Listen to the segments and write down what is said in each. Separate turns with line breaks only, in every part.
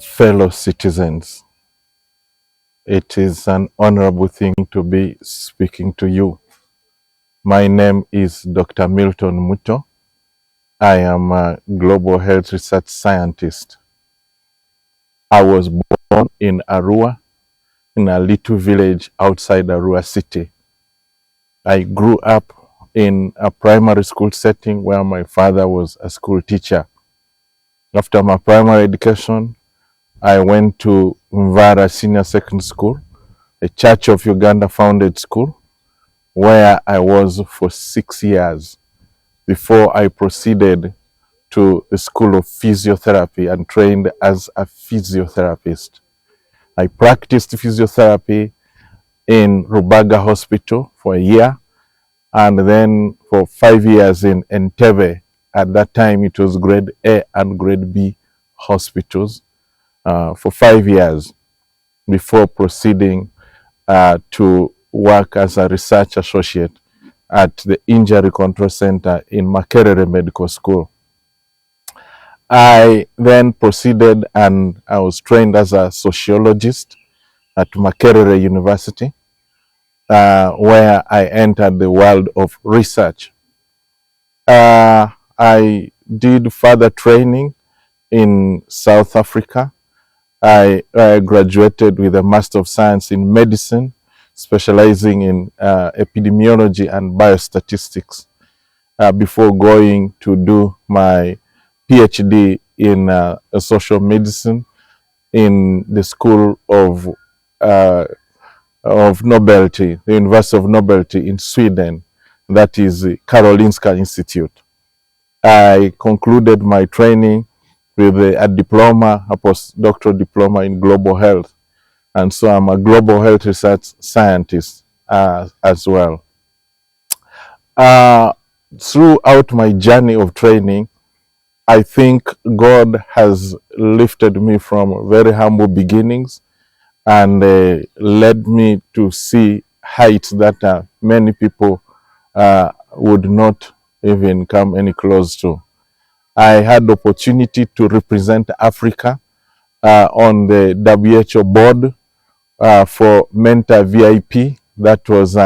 Fellow citizens, it is an honorable thing to be speaking to you. My name is Dr. Milton Mutto. I am a global health research scientist. I was born in Arua, in a little village outside Arua city. I grew up in a primary school setting where my father was a school teacher. After my primary education, I went to Mvara Senior Secondary School, a Church of Uganda founded school, where I was for 6 years before I proceeded to the School of Physiotherapy and trained as a physiotherapist. I practiced physiotherapy in Rubaga Hospital for a year, and then for 5 years in Entebbe. At that time, it was grade A and grade B hospitals for 5 years before proceeding to work as a research associate at the Injury Control Center in Makerere Medical School. I then proceeded and I was trained as a sociologist at Makerere University, where I entered the world of research. I did further training in South Africa. I graduated with a Master of Science in Medicine, specializing in epidemiology and biostatistics, before going to do my PhD in social medicine in the School of Nobility, the University of Nobility in Sweden, that is Karolinska Institute. I concluded my training with a diploma, a postdoctoral diploma in global health. And so I'm a global health research scientist as well. Throughout my journey of training, I think God has lifted me from very humble beginnings and led me to see heights that many people would not even come any close to. I had the opportunity to represent Africa on the WHO board for Mentor VIP, that was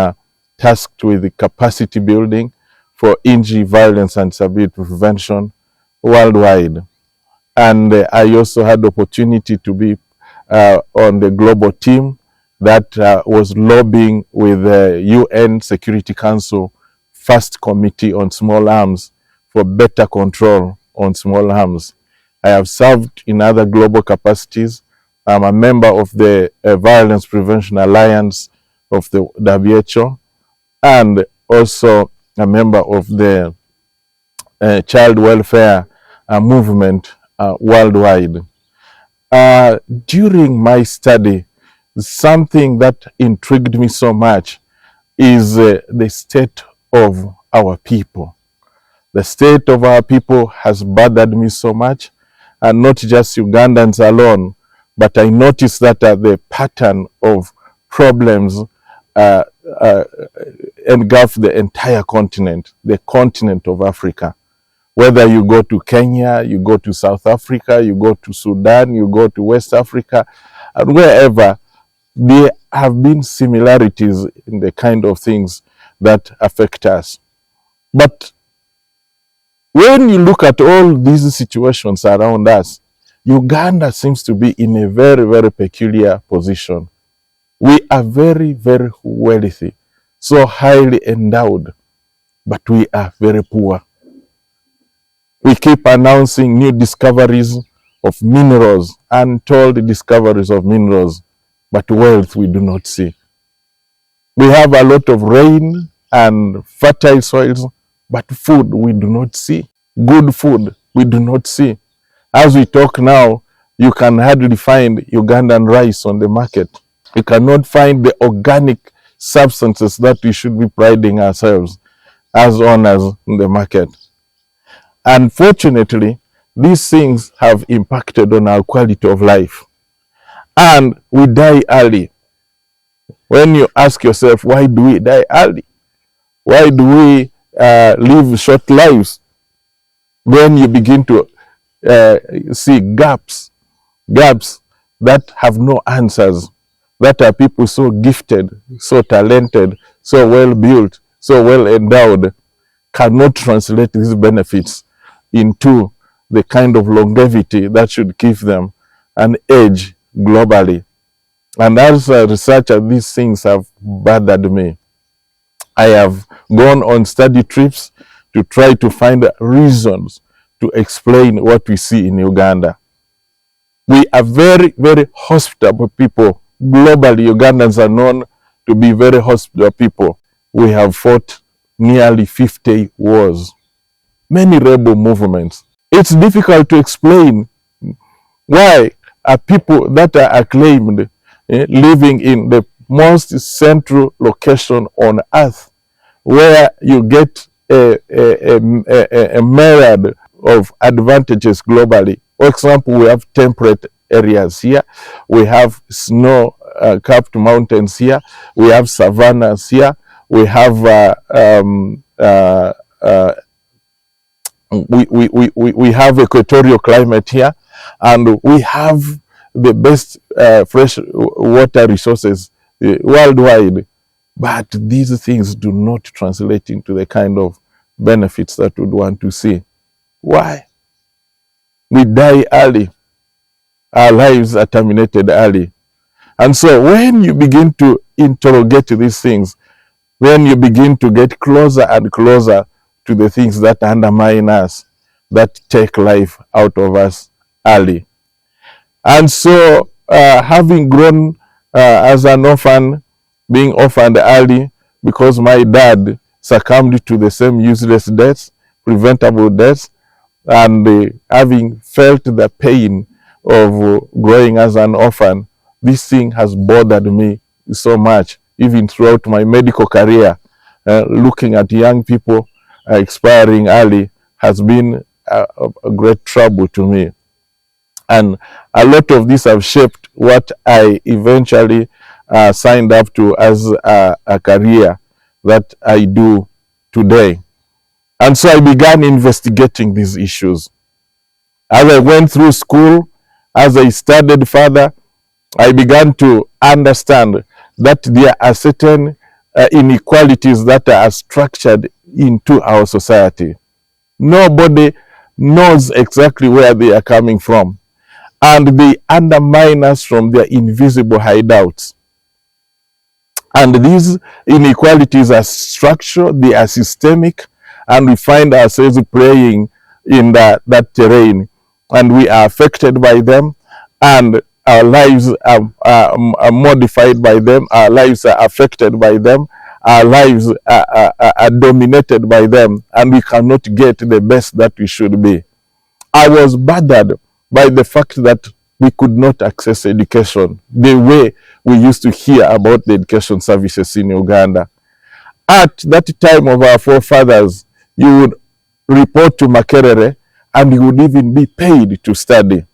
tasked with capacity building for injury, violence, and disability prevention worldwide. And I also had the opportunity to be on the global team that was lobbying with the UN Security Council First Committee on Small Arms for better control on small arms. I have served in other global capacities. I'm a member of the Violence Prevention Alliance of the WHO and also a member of the child welfare movement worldwide. During my study, something that intrigued me so much is the state of our people. The state of our people has bothered me so much, and not just Ugandans alone, but I noticed that the pattern of problems engulf the entire continent, the continent of Africa. Whether you go to Kenya, you go to South Africa, you go to Sudan, you go to West Africa, and wherever, there have been similarities in the kind of things that affect us. But when you look at all these situations around us, Uganda seems to be in a very, very peculiar position. We are very, very wealthy, so highly endowed, but we are very poor. We keep announcing new discoveries of minerals, untold discoveries of minerals, but wealth we do not see. We have a lot of rain and fertile soils, but food we do not see. Good food we do not see. As we talk now, you can hardly find Ugandan rice on the market. You cannot find the organic substances that we should be priding ourselves as owners in the market. Unfortunately, these things have impacted on our quality of life. And we die early. When you ask yourself, why do we die early? Why do we live short lives? Then you begin to see gaps gaps that have no answers, that are people so gifted, so talented, so well built, so well endowed, cannot translate these benefits into the kind of longevity that should give them an edge globally. And as a researcher, these things have bothered me. I have gone on study trips to try to find reasons to explain what we see in Uganda. We are very, very hospitable people. Globally, Ugandans are known to be very hospitable people. We have fought nearly 50 wars, many rebel movements. It's difficult to explain why are people that are acclaimed living in the most central location on earth, where you get a myriad of advantages globally. For example, we have temperate areas here, we have snow capped mountains here, we have savannas here, we have we have equatorial climate here, and we have the best fresh water resources worldwide. But these things do not translate into the kind of benefits that we'd want to see. Why? We die early. Our lives are terminated early. And so when you begin to interrogate these things, when you begin to get closer and closer to the things that undermine us, that take life out of us early. And so having grown as an orphan, being orphaned early because my dad succumbed to the same useless deaths, preventable deaths, and having felt the pain of growing as an orphan, this thing has bothered me so much, even throughout my medical career. Looking at young people expiring early has been a great trouble to me. And a lot of this have shaped what I eventually signed up to as a career that I do today. And so I began investigating these issues. As I went through school, as I studied further, I began to understand that there are certain inequalities that are structured into our society. Nobody knows exactly where they are coming from, and they undermine us from their invisible hideouts. And these inequalities are structural, they are systemic, and we find ourselves playing in that terrain, and we are affected by them, and our lives are modified by them, our lives are affected by them, our lives are dominated by them, and we cannot get the best that we should be. I was bothered by the fact that we could not access education the way we used to hear about the education services in Uganda. At that time of our forefathers, you would report to Makerere and you would even be paid to study.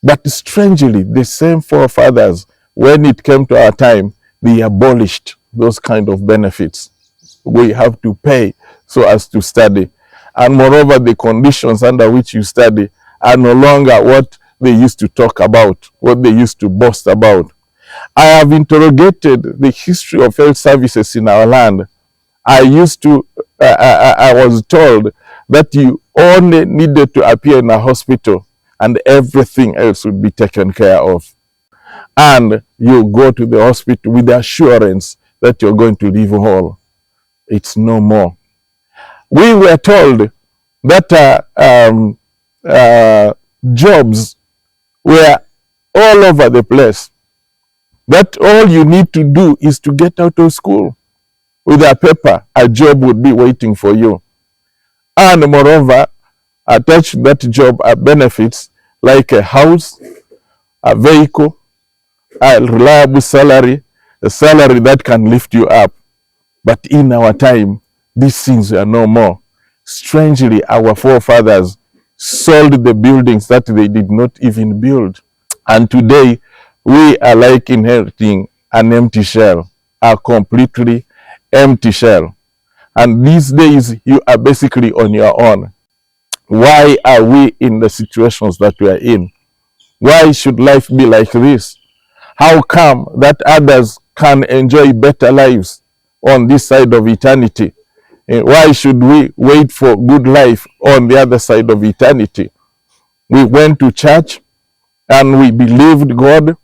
But strangely, the same forefathers, when it came to our time, they abolished those kind of benefits. We have to pay so as to study. And moreover, the conditions under which you study are no longer what they used to talk about, what they used to boast about. I have interrogated the history of health services in our land. I was told that you only needed to appear in a hospital and everything else would be taken care of. And you go to the hospital with the assurance that you're going to live whole. It's no more. We were told that jobs were all over the place, that all you need to do is to get out of school. With a paper, a job would be waiting for you. And moreover, attached to that job are benefits like a house, a vehicle, a reliable salary, a salary that can lift you up. But in our time, these things are no more. Strangely, our forefathers sold the buildings that they did not even build. And today, we are like inheriting an empty shell, a completely empty shell. And these days, you are basically on your own. Why are we in the situations that we are in? Why should life be like this? How come that others can enjoy better lives on this side of eternity? Why should we wait for good life on the other side of eternity? We went to church and we believed God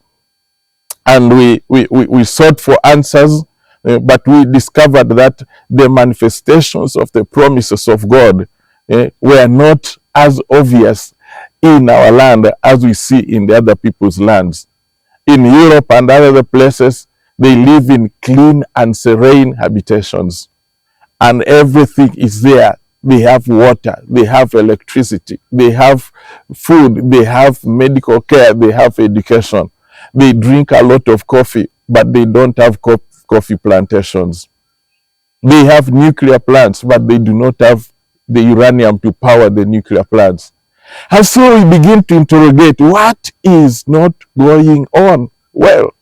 and we sought for answers, but we discovered that the manifestations of the promises of God were not as obvious in our land as we see in the other people's lands. In Europe and other places, they live in clean and serene habitations, and everything is there. They have water, they have electricity, they have food, they have medical care, they have education. They drink a lot of coffee, but they don't have coffee plantations. They have nuclear plants, but they do not have the uranium to power the nuclear plants. And so we begin to interrogate what is not going on well.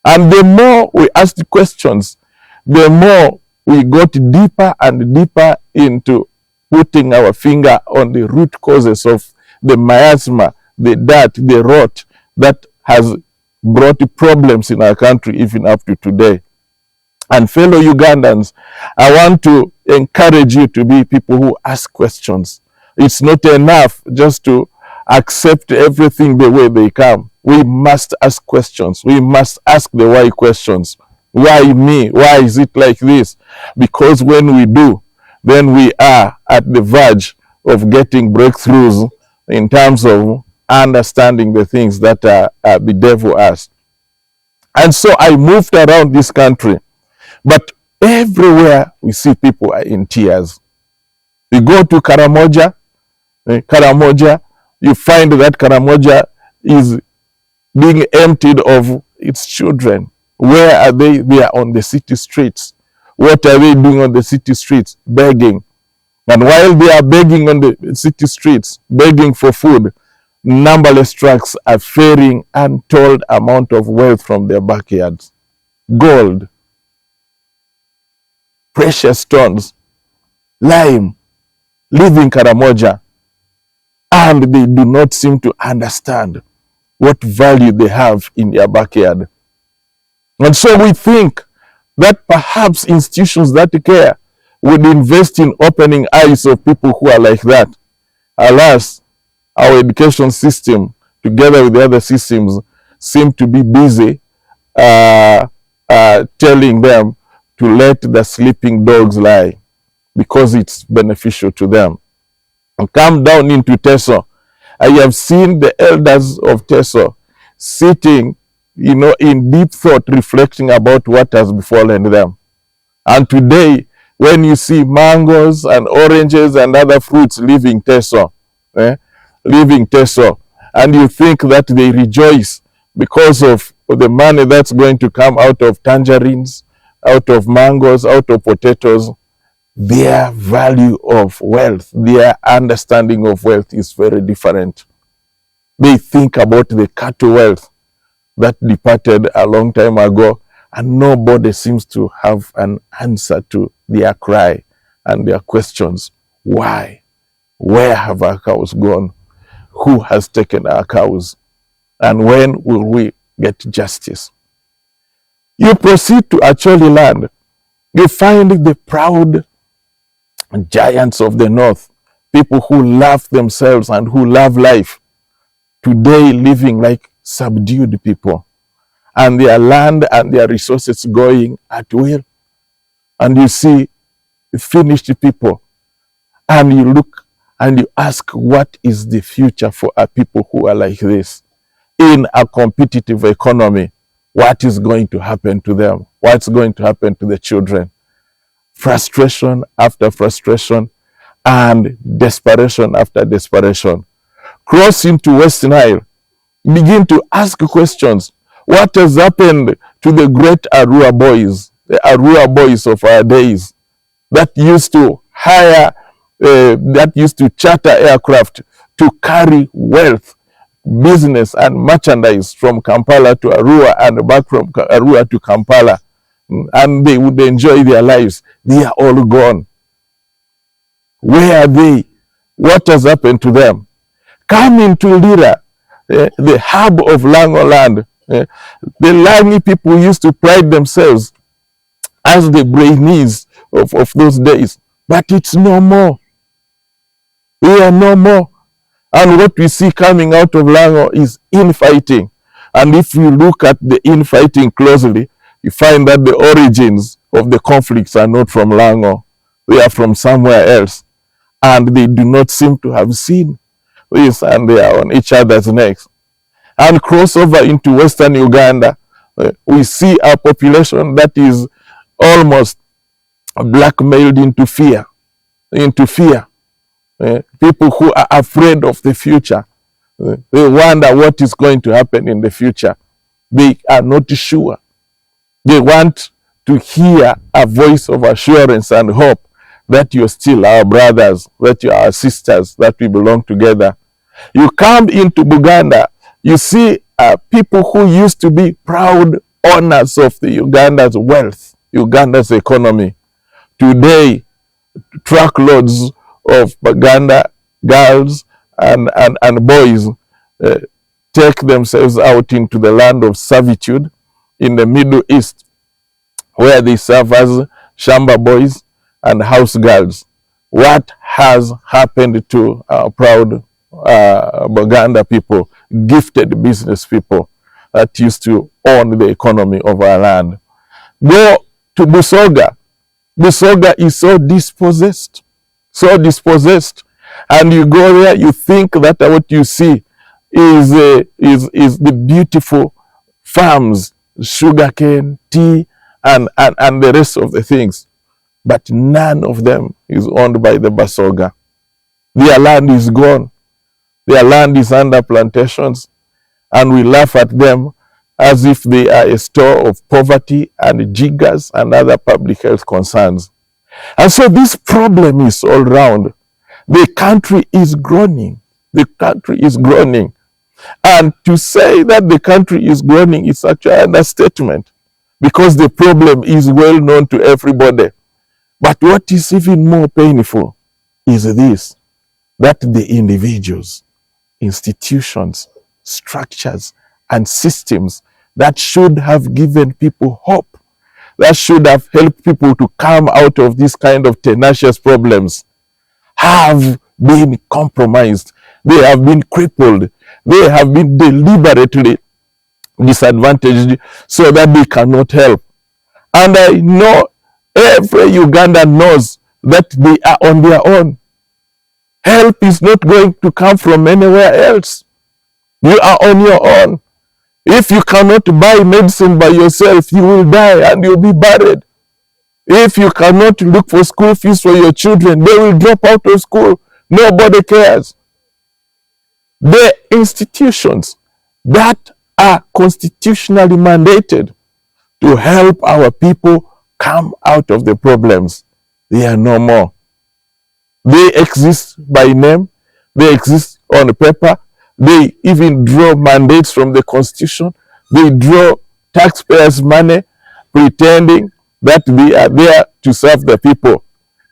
And the more we ask the questions, the more we got deeper and deeper into putting our finger on the root causes of the miasma, the dirt, the rot that has brought problems in our country even up to today. And fellow Ugandans, I want to encourage you to be people who ask questions. It's not enough just to accept everything the way they come. We must ask questions. We must ask the why questions. Why me? Why is it like this? Because when we do, then we are at the verge of getting breakthroughs in terms of understanding the things that the devil asked. And so I moved around this country, but everywhere we see people are in tears. You go to Karamoja, you find that Karamoja is being emptied of its children. Where are they? They are on the city streets. What are they doing on the city streets? Begging. And while they are begging on the city streets, begging for food, numberless trucks are ferrying untold amount of wealth from their backyards. Gold, precious stones, lime, leaving Karamoja. And they do not seem to understand what value they have in their backyard. And so we think that perhaps institutions that care would invest in opening eyes of people who are like that. Alas, our education system, together with the other systems, seem to be busy telling them to let the sleeping dogs lie because it's beneficial to them. And come down into Teso. I have seen the elders of Teso sitting, in deep thought, reflecting about what has befallen them. And today, when you see mangoes and oranges and other fruits leaving Teso, and you think that they rejoice because of the money that's going to come out of tangerines, out of mangoes, out of potatoes, their value of wealth, their understanding of wealth is very different. They think about the cattle wealth that departed a long time ago, and nobody seems to have an answer to their cry and their questions. Why? Where have our cows gone? Who has taken our cows? And when will we get justice? You proceed to Acholi land. You find the proud giants of the north, people who love themselves and who love life, today living like subdued people, and their land and their resources going at will. And you see finished people, and you look and you ask, what is the future for a people who are like this? In a competitive economy, what is going to happen to them? What's going to happen to the children? Frustration after frustration and desperation after desperation. Cross into West Nile. Begin to ask questions. What has happened to the great Arua boys, the Arua boys of our days that used to charter aircraft to carry wealth, business and merchandise from Kampala to Arua and back from Arua to Kampala, and they would enjoy their lives? They are all gone. Where are they? What has happened to them? Come into Lira. the hub of Lango land. The Langi people used to pride themselves as the brainees of those days. But it's no more. We are no more. And what we see coming out of Lango is infighting. And if you look at the infighting closely, you find that the origins of the conflicts are not from Lango. They are from somewhere else. And they do not seem to have seen this, and they are on each other's necks. And cross over into Western Uganda, we see a population that is almost blackmailed into fear. People who are afraid of the future. They wonder what is going to happen in the future. They are not sure. They want to hear a voice of assurance and hope that you're still our brothers, that you're our sisters, that we belong together. You come into Buganda, you see people who used to be proud owners of the Uganda's wealth, Uganda's economy. Today, truckloads of Buganda girls and boys take themselves out into the land of servitude in the Middle East, where they serve as shamba boys and house girls. What has happened to our proud Buganda people, gifted business people that used to own the economy of our land? Go to Busoga. Busoga is so dispossessed, and you go there, you think that what you see is the beautiful farms, sugarcane, tea, and the rest of the things. But none of them is owned by the Basoga. Their land is gone. Their land is under plantations, and we laugh at them as if they are a store of poverty and jiggers and other public health concerns. And so this problem is all round. The country is groaning. The country is groaning. And to say that the country is groaning is actually an understatement, because the problem is well known to everybody. But what is even more painful is this, that the individuals, institutions, structures, and systems that should have given people hope, that should have helped people to come out of this kind of tenacious problems, have been compromised. They have been crippled. They have been deliberately disadvantaged so that they cannot help. And I know every Ugandan knows that they are on their own. Help is not going to come from anywhere else. You are on your own. If you cannot buy medicine by yourself, you will die and you'll be buried. If you cannot look for school fees for your children, they will drop out of school. Nobody cares. The institutions that are constitutionally mandated to help our people come out of the problems, they are no more. They exist by name. They exist on paper. They even draw mandates from the Constitution. They draw taxpayers' money, pretending that they are there to serve the people.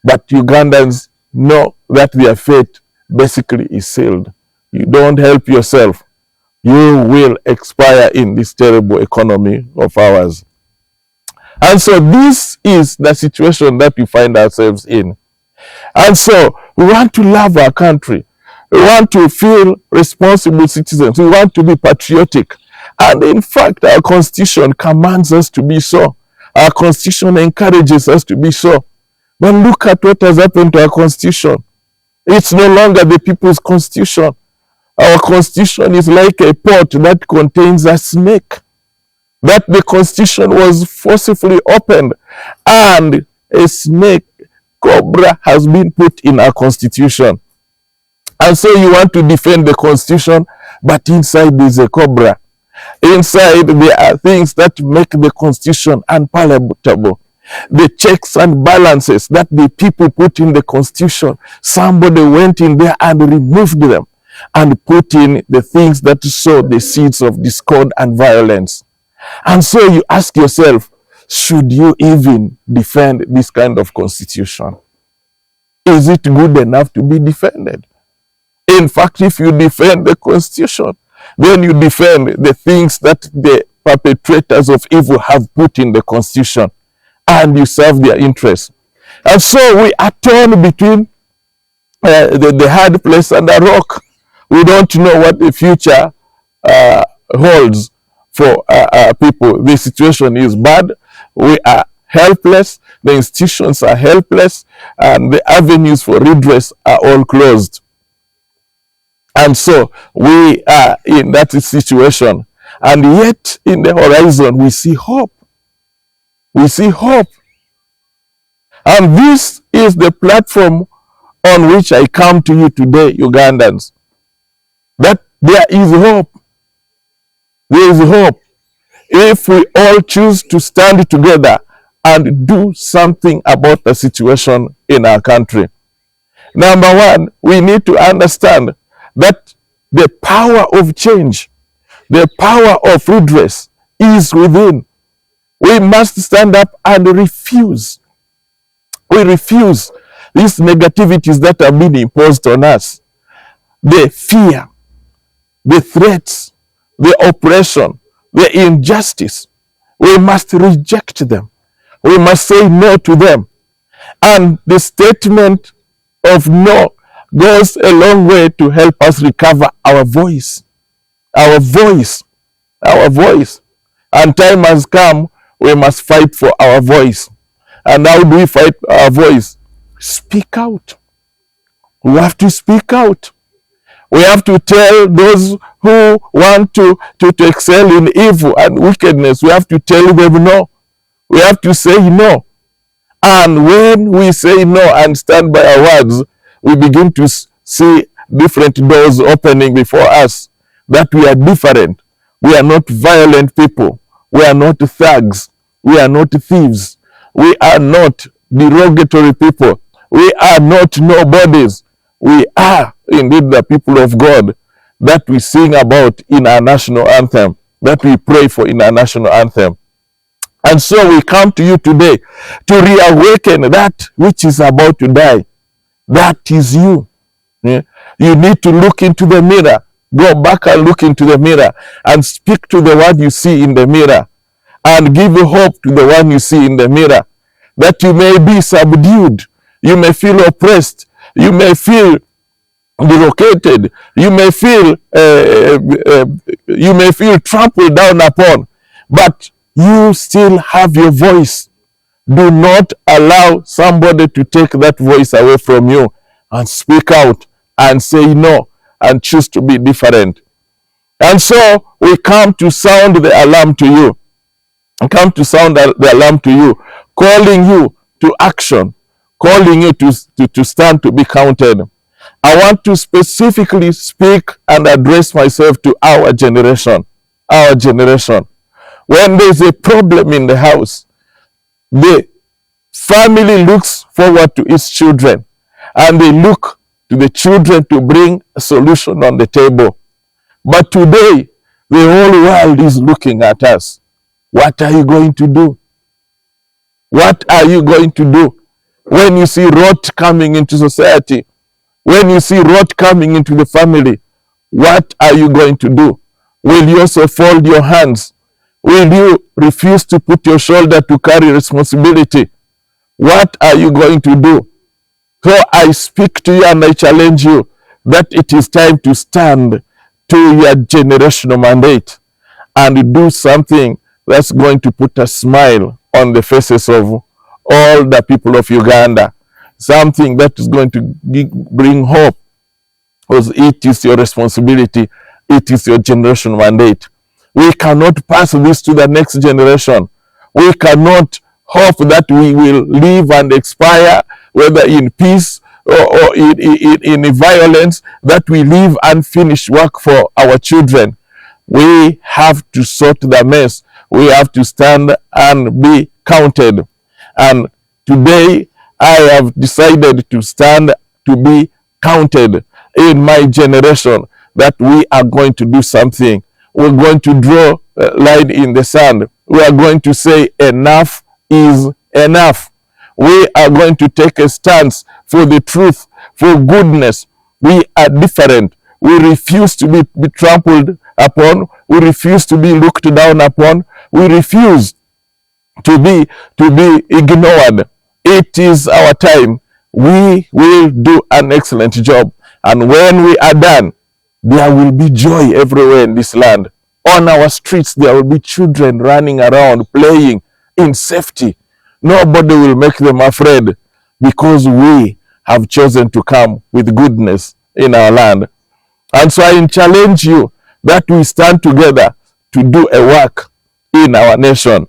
But Ugandans know that their fate basically is sealed. You don't help yourself, you will expire in this terrible economy of ours. And so this is the situation that we find ourselves in. And so we want to love our country. We want to feel responsible citizens. We want to be patriotic. And in fact, our Constitution commands us to be so. Our Constitution encourages us to be so. But look at what has happened to our Constitution. It's no longer the people's Constitution. Our Constitution is like a pot that contains a snake. That the Constitution was forcibly opened, and a snake, cobra, has been put in our Constitution. And so you want to defend the Constitution, but inside there is a cobra. Inside there are things that make the Constitution unpalatable. The checks and balances that the people put in the Constitution, somebody went in there and removed them and put in the things that sow the seeds of discord and violence. And so you ask yourself, should you even defend this kind of Constitution? Is it good enough to be defended? In fact, if you defend the Constitution, Then you defend the things that the perpetrators of evil have put in the constitution, and you serve their interests. And so we are torn between the hard place and a rock. We don't know what the future holds for people. The situation is bad. We are helpless. The institutions are helpless, and the avenues for redress are all closed. And so we are in that situation. And yet in the horizon, we see hope. We see hope. And this is the platform on which I come to you today, Ugandans. That there is hope. There is hope. If we all choose to stand together and do something about the situation in our country. Number one, we need to understand that the power of change, the power of redress is within. We must stand up and refuse. We refuse these negativities that have been imposed on us. The fear, the threats, the oppression, the injustice. We must reject them. We must say no to them. And the statement of no goes a long way to help us recover our voice. Our voice. Our voice. And time has come, we must fight for our voice. And how do we fight our voice? Speak out. We have to speak out. We have to tell those who want to excel in evil and wickedness, we have to tell them no. We have to say no. And when we say no and stand by our words, we begin to see different doors opening before us, that we are different. We are not violent people. We are not thugs. We are not thieves. We are not derogatory people. We are not nobodies. We are indeed the people of God that we sing about in our national anthem, that we pray for in our national anthem. And so we come to you today to reawaken that which is about to die. That is you. Yeah? You need to look into the mirror. Go back and look into the mirror and speak to the one you see in the mirror, and give hope to the one you see in the mirror, that you may be subdued, you may feel oppressed, you may feel dislocated, you may feel trampled down upon, but you still have your voice. Do not allow somebody to take that voice away from you, and speak out and say no and choose to be different. And so we come to sound the alarm to you. Come to sound the alarm to you, calling you to action, calling you to stand to be counted. I want to specifically speak and address myself to our generation. Our generation. When there's a problem in the house, the family looks forward to its children, and they look to the children to bring a solution on the table. But today, the whole world is looking at us. What are you going to do? What are you going to do when you see rot coming into society? When you see rot coming into the family, what are you going to do? Will you also fold your hands? Will you refuse to put your shoulder to carry responsibility? What are you going to do? So I speak to you and I challenge you that it is time to stand to your generational mandate and do something that's going to put a smile on the faces of all the people of Uganda. Something that is going to bring hope, because it is your responsibility. It is your generational mandate. We cannot pass this to the next generation. We cannot hope that we will live and expire, whether in peace or in violence, that we leave unfinished work for our children. We have to sort the mess. We have to stand and be counted. And today, I have decided to stand to be counted in my generation, that we are going to do something. We're going to draw a line in the sand. We are going to say enough is enough. We are going to take a stance for the truth, for goodness. We are different. We refuse to be trampled upon. We refuse to be looked down upon. We refuse to be ignored. It is our time. We will do an excellent job. And when we are done, there will be joy everywhere in this land. On our streets, there will be children running around, playing in safety. Nobody will make them afraid because we have chosen to come with goodness in our land. And so I challenge you that we stand together to do a work in our nation.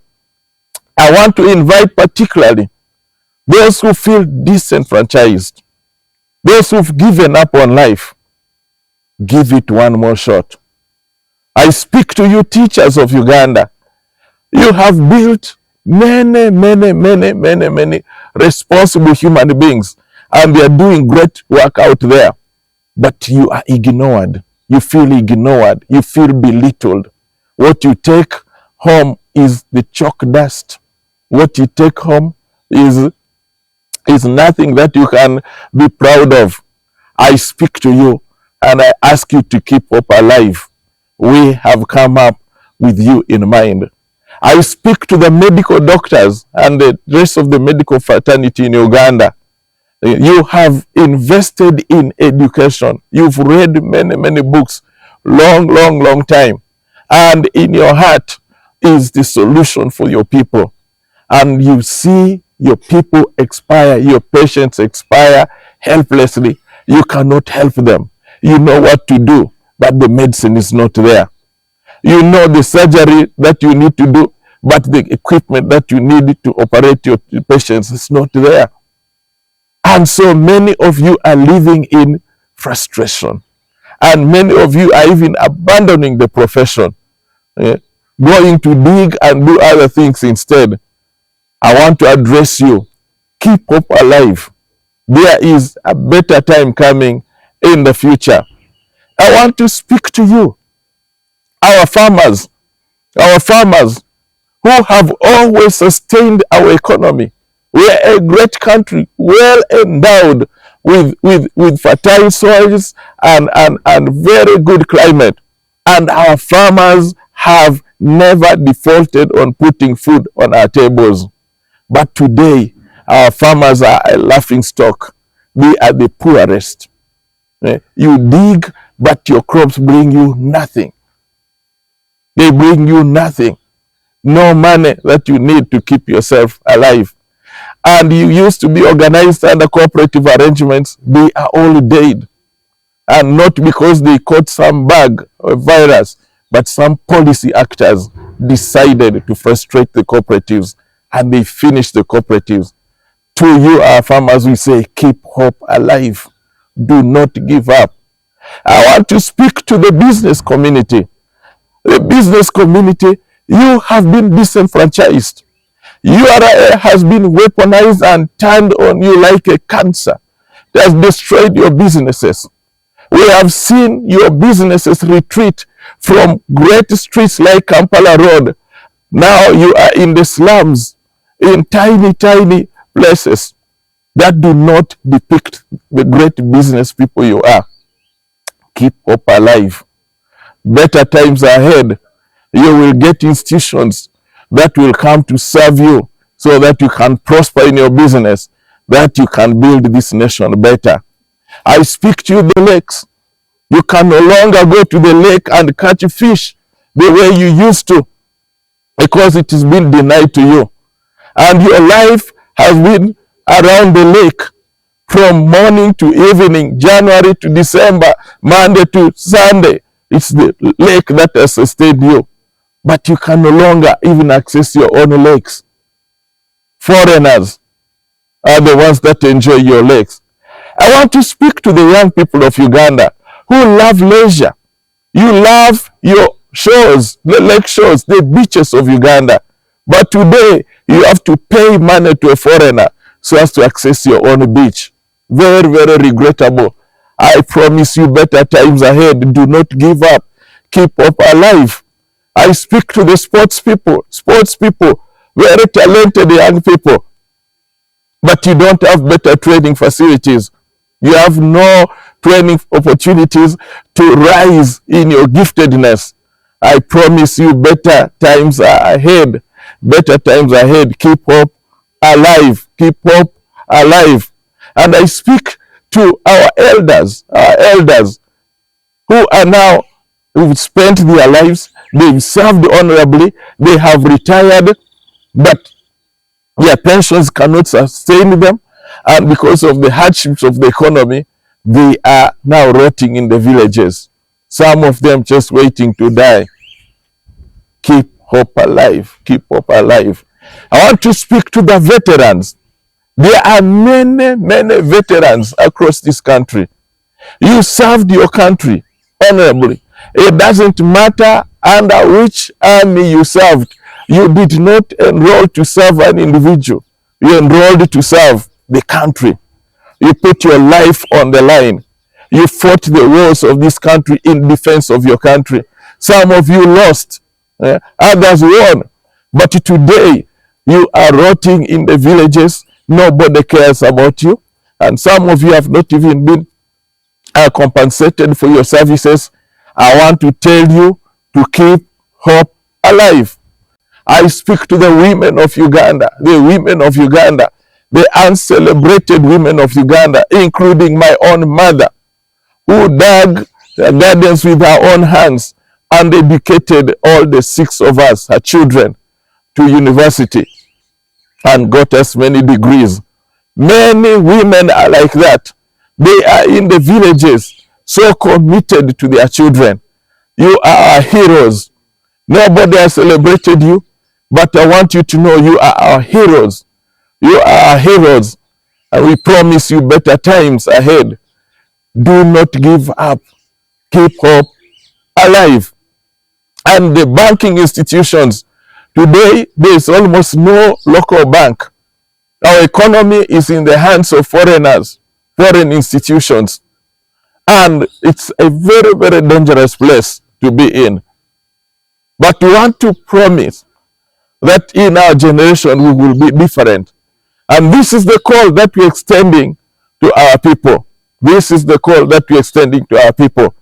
I want to invite particularly those who feel disenfranchised, those who've given up on life. Give it one more shot. I speak to you, teachers of Uganda. You have built many responsible human beings, and they are doing great work out there. But you are ignored. You feel ignored. You feel belittled. What you take home is the chalk dust. What you take home is nothing that you can be proud of. I speak to you and I ask you to keep hope alive. We have come up with you in mind. I speak to the medical doctors and the rest of the medical fraternity in Uganda. You have invested in education. You've read many books, long time. And in your heart is the solution for your people. And you see your people expire, your patients expire helplessly. You cannot help them. You know what to do, but the medicine is not there. You know the surgery that you need to do, but the equipment that you need to operate your patients is not there. And so many of you are living in frustration. And many of you are even abandoning the profession, going to dig and do other things instead. I want to address you. Keep hope alive. There is a better time coming in the future. I want to speak to you, our farmers who have always sustained our economy. We are a great country, well endowed with fertile soils and very good climate. And our farmers have never defaulted on putting food on our tables. But today, our farmers are a laughing stock. They are the poorest. You dig, but your crops bring you nothing. They bring you nothing. No money that you need to keep yourself alive. And you used to be organized under cooperative arrangements. They are all dead. And not because they caught some bug or virus, but some policy actors decided to frustrate the cooperatives, and they finished the cooperatives. To you, our farmers, we say, keep hope alive. Do not give up. I want to speak to the business community. The business community, you have been disenfranchised. URA has been weaponized and turned on you like a cancer. It has destroyed your businesses. We have seen your businesses retreat from great streets like Kampala Road. Now you are in the slums, in tiny places that do not depict the great business people you are. Keep hope alive. Better times ahead. You will get institutions that will come to serve you so that you can prosper in your business, that you can build this nation better. I speak to you, the lakes. You can no longer go to the lake and catch fish the way you used to, because it has been denied to you. And your life has been around the lake from morning to evening, January to December, Monday to Sunday. It's the lake that has sustained you. But you can no longer even access your own lakes. Foreigners are the ones that enjoy your lakes. I want to speak to the young people of Uganda who love leisure. You love your shores, the lake shores, the beaches of Uganda. But today, you have to pay money to a foreigner so as to access your own beach. Very regrettable. I promise you better times ahead. Do not give up. Keep hope alive. I speak to the sports people, very talented young people. But you don't have better training facilities. You have no training opportunities to rise in your giftedness. I promise you better times are ahead. Better times ahead. Keep hope alive. Keep hope alive. And I speak to our elders who are now, who've spent their lives, they've served honorably, they have retired, but their pensions cannot sustain them. And because of the hardships of the economy, they are now rotting in the villages. Some of them just waiting to die. Keep hope alive. Keep hope alive. I want to speak to the veterans. There are many, many veterans across this country. You served your country honorably. It doesn't matter under which army you served. You did not enroll to serve an individual. You enrolled to serve the country. You put your life on the line. You fought the wars of this country in defense of your country. Some of you lost. Others won. But today, you are rotting in the villages. Nobody cares about you. And some of you have not even been compensated for your services. I want to tell you to keep hope alive. I speak to the women of Uganda, the uncelebrated women of Uganda, including my own mother, who dug the gardens with her own hands and educated all the 6 of us, her children, to university and got us many degrees. Many women are like that. They are in the villages, so committed to their children. You are our heroes. Nobody has celebrated you, but I want you to know you are our heroes. You are our heroes, and we promise you better times ahead. Do not give up. Keep hope alive. And the banking institutions, today there is almost no local bank. Our economy is in the hands of foreigners, foreign institutions. And it's a very, very dangerous place to be in. But we want to promise that in our generation we will be different. And this is the call that we're extending to our people. This is the call that we're extending to our people.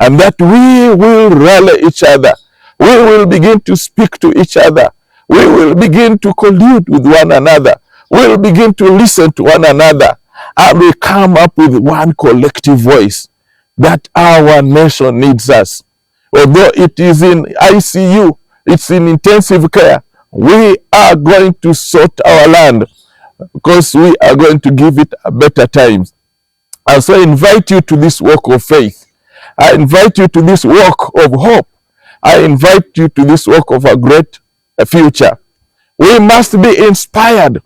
And that we will rally each other. We will begin to speak to each other. We will begin to collude with one another. We will begin to listen to one another. And we come up with one collective voice that our nation needs us. Although it is in ICU, it's in intensive care, we are going to sort our land because we are going to give it a better time. And so I invite you to this walk of faith. I invite you to this walk of hope. I invite you to this walk of a great future. We must be inspired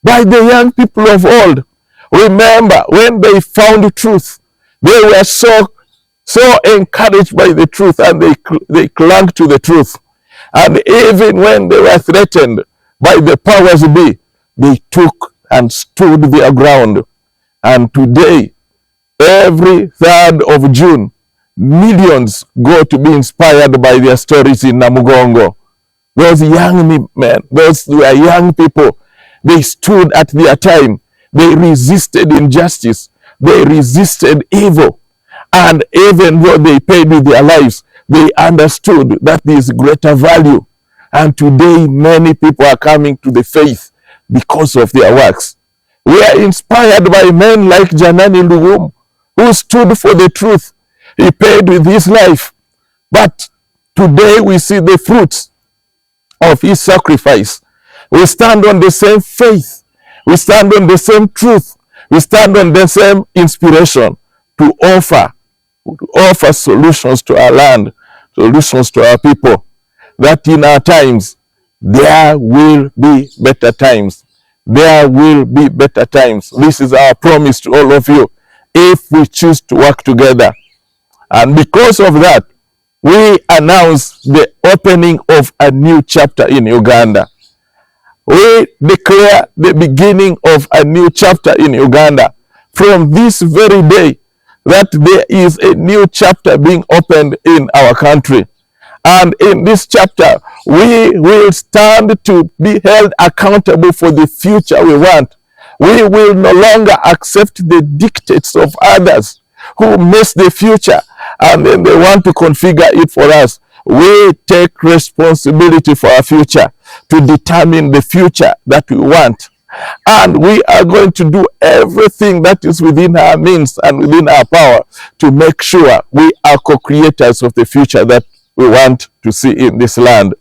by the young people of old. Remember, when they found truth, they were so encouraged by the truth, and they clung to the truth. And even when they were threatened by the powers be, they took and stood their ground. And today, every 3rd of June, millions go to be inspired by their stories in Namugongo. Those young men, those were young people, they stood at their time. They resisted injustice. They resisted evil. And even though they paid with their lives, they understood that there is greater value. And today, many people are coming to the faith because of their works. We are inspired by men like Janani Lugum, who stood for the truth. He paid with his life. But today we see the fruits of his sacrifice. We stand on the same faith. We stand on the same truth. We stand on the same inspiration to offer solutions to our land, solutions to our people, that in our times there will be better times. There will be better times. This is our promise to all of you if we choose to work together. And because of that, we announce the opening of a new chapter in Uganda. We declare the beginning of a new chapter in Uganda. From this very day, that there is a new chapter being opened in our country. And in this chapter, we will stand to be held accountable for the future we want. We will no longer accept the dictates of others who miss the future and then they want to configure it for us. We take responsibility for our future to determine the future that we want. And we are going to do everything that is within our means and within our power to make sure we are co-creators of the future that we want to see in this land.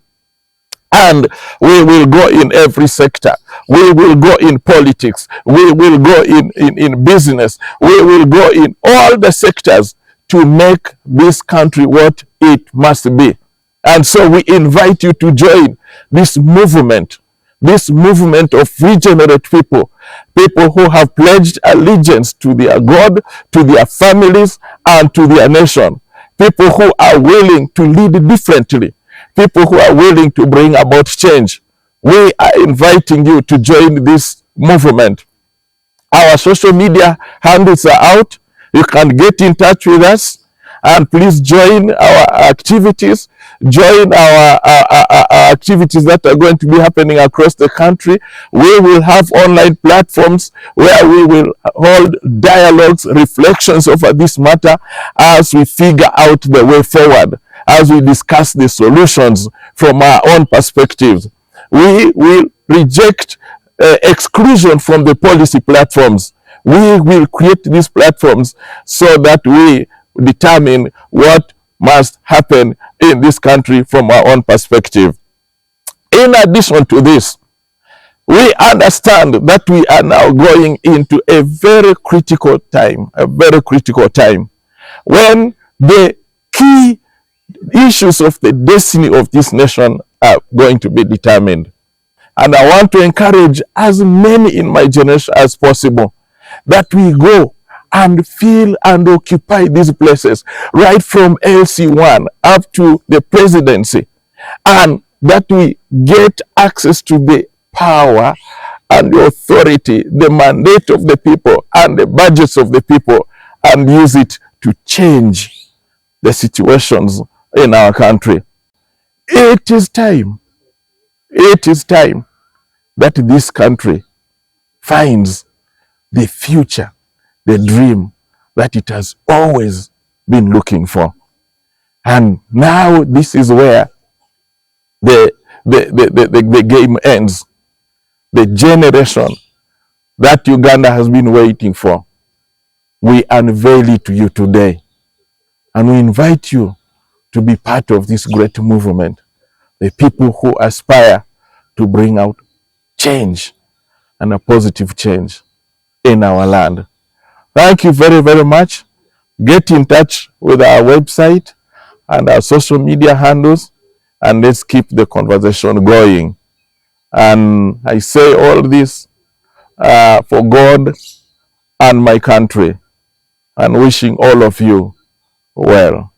And we will go in every sector. We will go in politics. We will go in business. We will go in all the sectors to make this country what it must be. And so we invite you to join this movement of regenerate people, people who have pledged allegiance to their God, to their families, and to their nation, people who are willing to lead differently, people who are willing to bring about change. We are inviting you to join this movement. Our social media handles are out. You can get in touch with us, and please join our activities. Join our activities that are going to be happening across the country. We will have online platforms where we will hold dialogues, reflections over this matter as we figure out the way forward, as we discuss the solutions from our own perspectives. We will reject exclusion from the policy platforms. We will create these platforms so that we determine what must happen in this country from our own perspective. In addition to this, we understand that we are now going into a very critical time, when the key issues of the destiny of this nation are going to be determined. And I want to encourage as many in my generation as possible that we go and fill and occupy these places, right from LC1 up to the presidency, and that we get access to the power and the authority, the mandate of the people and the budgets of the people, and use it to change the situations in our country. It is time that this country finds the future, the dream that it has always been looking for. And now this is where the game ends. The generation that Uganda has been waiting for, we unveil it to you today. And we invite you to be part of this great movement, the people who aspire to bring out change, and a positive change in our land. Thank you very, very much. Get in touch with our website and our social media handles, and let's keep the conversation going. And I say all this for God and my country, and wishing all of you well.